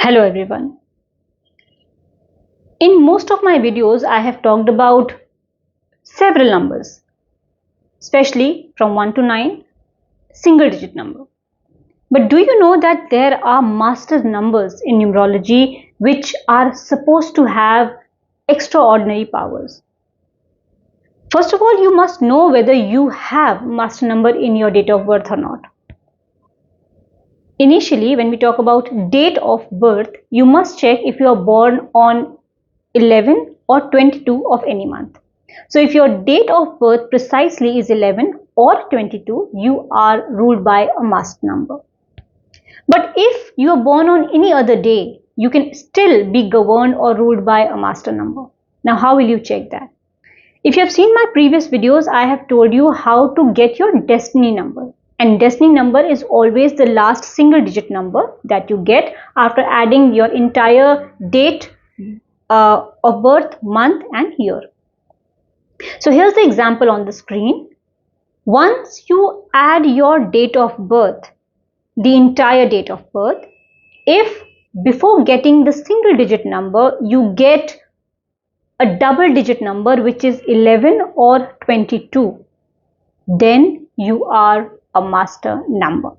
Hello everyone. In most of my videos, I have talked about several numbers, especially from 1 to 9, single digit number. But do you know that there are master numbers in numerology which are supposed to have extraordinary powers? First of all, you must know whether you have master number in your date of birth or not. Initially, when we talk about date of birth, you must check if you are born on 11 or 22 of any month. So if your date of birth precisely is 11 or 22, you are ruled by a master number. But if you are born on any other day, you can still be governed or ruled by a master number. Now, how will you check that? If you have seen my previous videos, I have told you how to get your destiny number. And destiny number is always the last single digit number that you get after adding your entire date of birth, month and year. So here's the example on the screen. Once you add your date of birth, the entire date of birth, if before getting the single digit number, you get a double digit number which is 11 or 22, then you are a master number.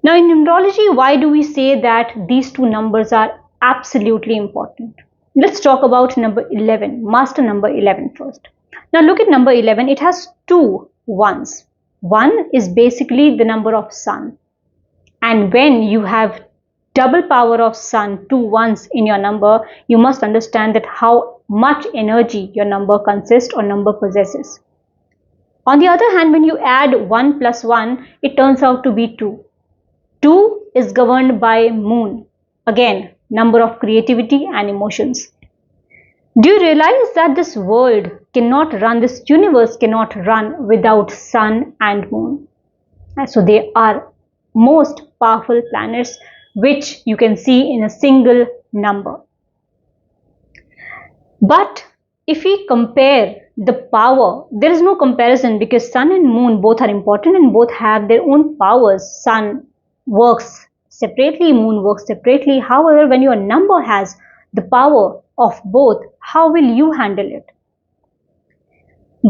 Now in numerology, why do we say that these two numbers are absolutely important? Let's talk about number 11, master number 11 first. Now look at number 11, it has two ones. One is basically the number of sun. And when you have double power of sun, two ones in your number, you must understand that how much energy your number consists or number possesses. On the other hand, when you add 1 plus 1, it turns out to be 2. 2 is governed by moon. Again, number of creativity and emotions. Do you realize that this world cannot run, this universe cannot run without sun and moon? So they are most powerful planets which you can see in a single number. But if we compare the power, there is no comparison because sun and moon both are important and both have their own powers. Sun works separately, moon works separately. However, when your number has the power of both, how will you handle it?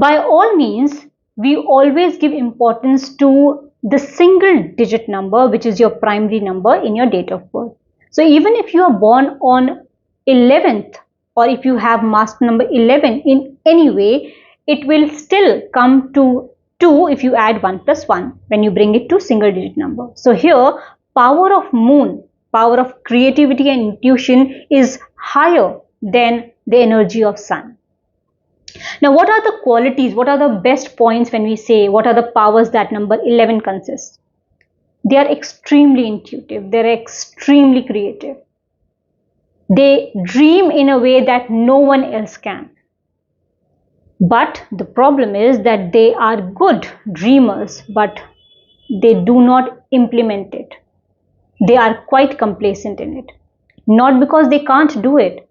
By all means, we always give importance to the single digit number, which is your primary number in your date of birth. So even if you are born on 11th, or if you have master number 11 in any way, it will still come to 2 if you add 1 plus 1 when you bring it to single digit number. So here, power of moon, power of creativity and intuition is higher than the energy of sun. Now, what are the qualities, what are the best points when we say what are the powers that number 11 consists? They are extremely intuitive, they are extremely creative. They dream in a way that no one else can. But the problem is that they are good dreamers, but they do not implement it. They are quite complacent in it. Not because they can't do it.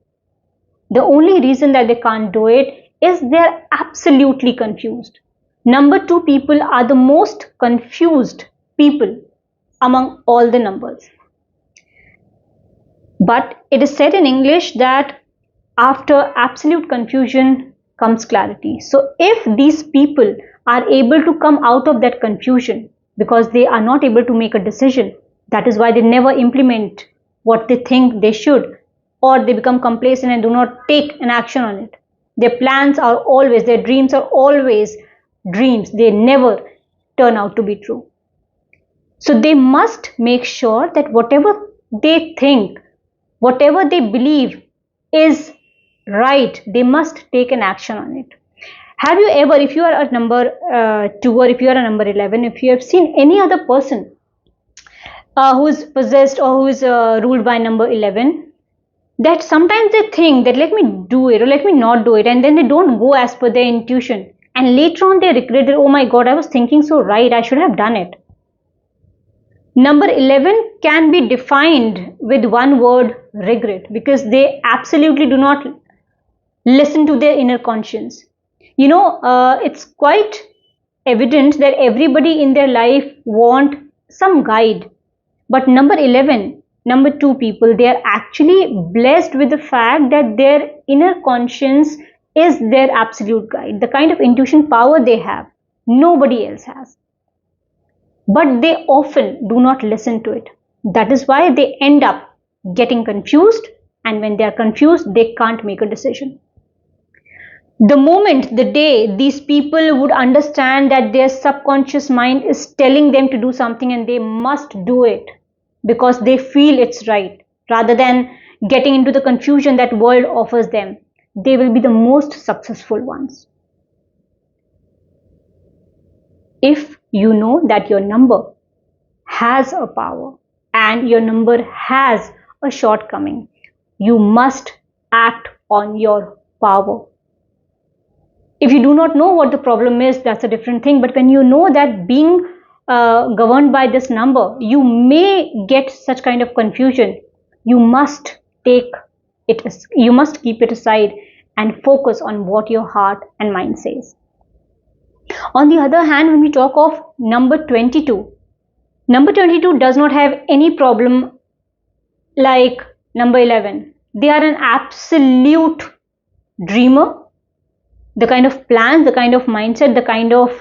The only reason that they can't do it is they're absolutely confused. Number 2 people are the most confused people among all the numbers. But it is said in English that after absolute confusion comes clarity. So if these people are able to come out of that confusion because they are not able to make a decision, that is why they never implement what they think they should, or they become complacent and do not take an action on it. Their plans are always, their dreams are always dreams. They never turn out to be true. So they must make sure that whatever they think, whatever they believe is right, they must take an action on it. Have you ever, if you are a number 2 or if you are a number 11, if you have seen any other person who is possessed or who is ruled by number 11, that sometimes they think that let me do it or let me not do it, and then they don't go as per their intuition, and later on they regret it. Oh my God, I was thinking so right, I should have done it. Number 11 can be defined with one word, regret, because they absolutely do not listen to their inner conscience. You know, it's quite evident that everybody in their life want some guide, but number 11 number 2 people, they are actually blessed with the fact that their inner conscience is their absolute guide. The kind of intuition power they have, nobody else has. But they often do not listen to it. That is why they end up getting confused, and when they are confused, they can't make a decision. The moment, the day these people would understand that their subconscious mind is telling them to do something and they must do it because they feel it's right, rather than getting into the confusion that world offers them, they will be the most successful ones. If you know that your number has a power and your number has a shortcoming, you must act on your power. If you do not know what the problem is, that's a different thing. But when you know that being governed by this number, you may get such kind of confusion, you must keep it aside and focus on what your heart and mind says. On the other hand, when we talk of number 22, number 22 does not have any problem like number 11. They are an absolute dreamer. The kind of plans, the kind of mindset, the kind of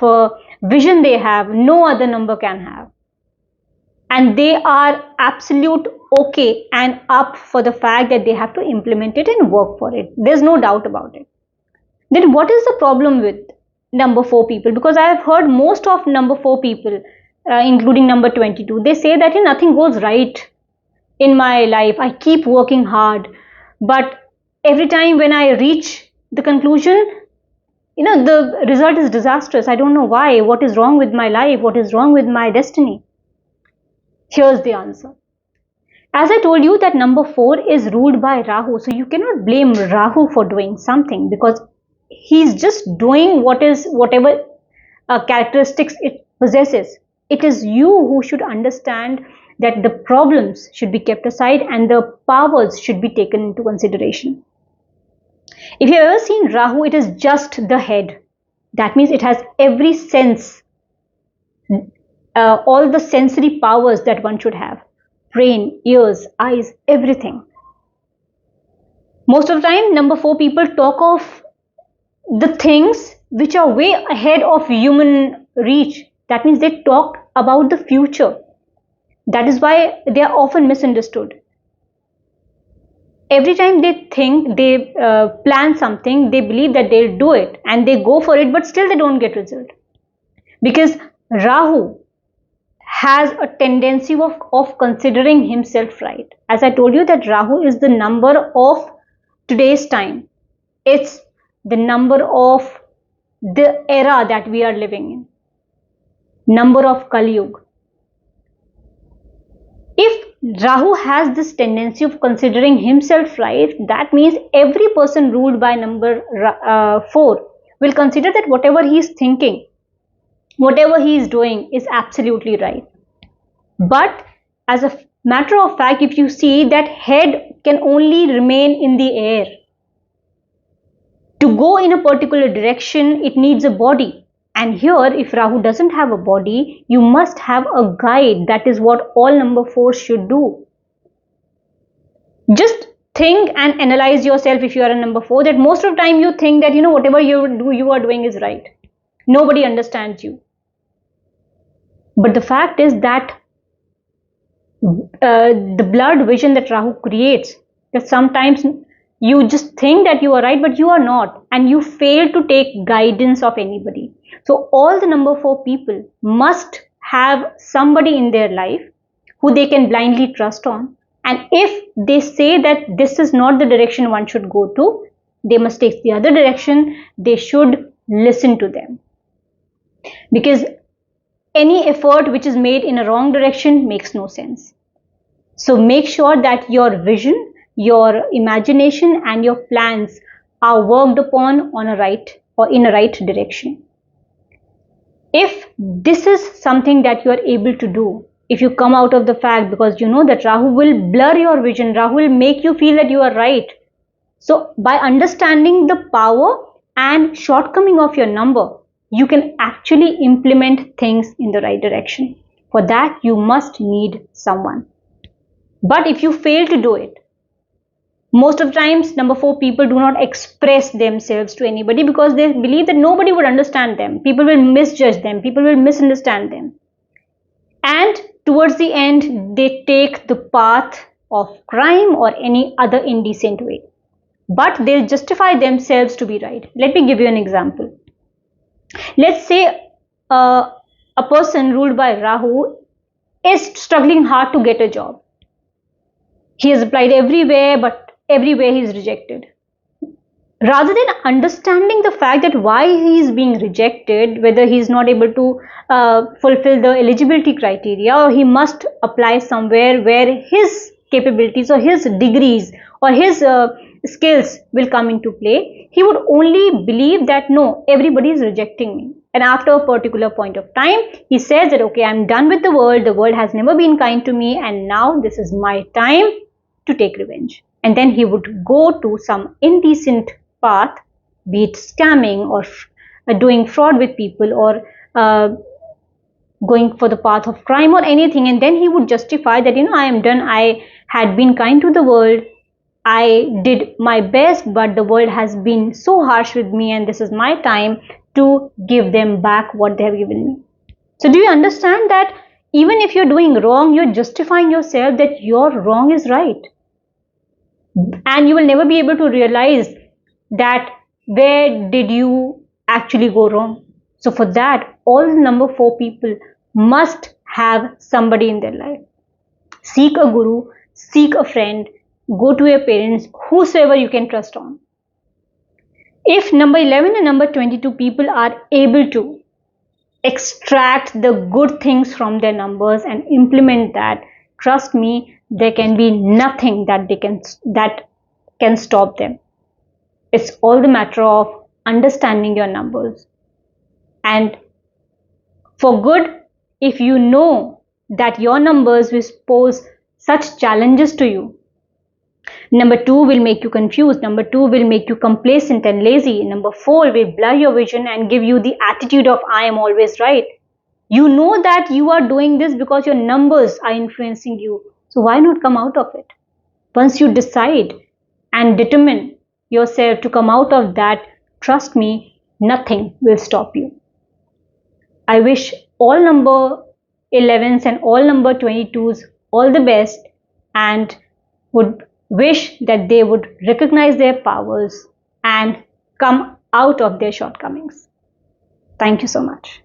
vision they have, no other number can have. And they are absolute okay and up for the fact that they have to implement it and work for it. There's no doubt about it. Then what is the problem with number 4 people? Because I have heard most of number 4 people, including number 22, they say that nothing goes right in my life. I keep working hard, but every time when I reach the conclusion, the result is disastrous. I don't know why. What is wrong with my life? What is wrong with my destiny? Here's the answer. As I told you that number 4 is ruled by Rahu. So you cannot blame Rahu for doing something because he's just doing whatever characteristics it possesses. It is you who should understand that the problems should be kept aside and the powers should be taken into consideration. If you have ever seen Rahu, it is just the head. That means it has every sense, all the sensory powers that one should have. Brain, ears, eyes, everything. Most of the time, number 4 people talk of the things which are way ahead of human reach. That means they talk about the future. That is why they are often misunderstood. Every time they think, they plan something, they believe that they'll do it and they go for it, but still they don't get result. Because Rahu has a tendency of considering himself right. As I told you that Rahu is the number of today's time. It's the number of the era that we are living in. Number of Kali Yuga. If Rahu has this tendency of considering himself right, that means every person ruled by number 4 will consider that whatever he is thinking, whatever he is doing is absolutely right. But as a matter of fact, if you see that head can only remain in the air. To go in a particular direction, it needs a body. And here, if Rahu doesn't have a body, you must have a guide. That is what all number 4 should do. Just think and analyze yourself if you are a number 4, that most of the time you think that, whatever you are doing is right. Nobody understands you. But the fact is that the blurred vision that Rahu creates, that sometimes you just think that you are right, but you are not, and you fail to take guidance of anybody. So all the number 4 people must have somebody in their life who they can blindly trust on. And if they say that this is not the direction one should go to, they must take the other direction. They should listen to them. Because any effort which is made in a wrong direction makes no sense. So make sure that your vision, your imagination and your plans are worked upon on a right or in a right direction. If this is something that you are able to do, if you come out of the fact, because you know that Rahu will blur your vision, Rahu will make you feel that you are right. So by understanding the power and shortcoming of your number, you can actually implement things in the right direction. For that, you must need someone. But if you fail to do it, most of the times, number 4 people do not express themselves to anybody because they believe that nobody would understand them. People will misjudge them. People will misunderstand them. And towards the end, they take the path of crime or any other indecent way. But they'll justify themselves to be right. Let me give you an example. Let's say a person ruled by Rahu is struggling hard to get a job. He has applied everywhere, but everywhere he is rejected. Rather than understanding the fact that why he is being rejected, whether he is not able to fulfill the eligibility criteria, or he must apply somewhere where his capabilities or his degrees or his skills will come into play, he would only believe that no, everybody is rejecting me. And after a particular point of time, he says that okay, I'm done with the world has never been kind to me, and now this is my time to take revenge. And then he would go to some indecent path, be it scamming or doing fraud with people or going for the path of crime or anything, and then he would justify that I am done, I had been kind to the world, I did my best, but the world has been so harsh with me, and this is my time to give them back what they have given me. So do you understand that even if you're doing wrong, you're justifying yourself that your wrong is right, and you will never be able to realize that where did you actually go wrong. So for that, all number 4 people must have somebody in their life. Seek a guru, seek a friend, go to your parents, whosoever you can trust on. If number 11 and number 22 people are able to extract the good things from their numbers and implement that, trust me, there can be nothing that can stop them. It's all the matter of understanding your numbers. And for good, if you know that your numbers will pose such challenges to you, number 2 will make you confused, number 2 will make you complacent and lazy, number 4 will blur your vision and give you the attitude of I am always right. You know that you are doing this because your numbers are influencing you. So why not come out of it? Once you decide and determine yourself to come out of that, trust me, nothing will stop you. I wish all number 11s and all number 22s all the best, and would wish that they would recognize their powers and come out of their shortcomings. Thank you so much.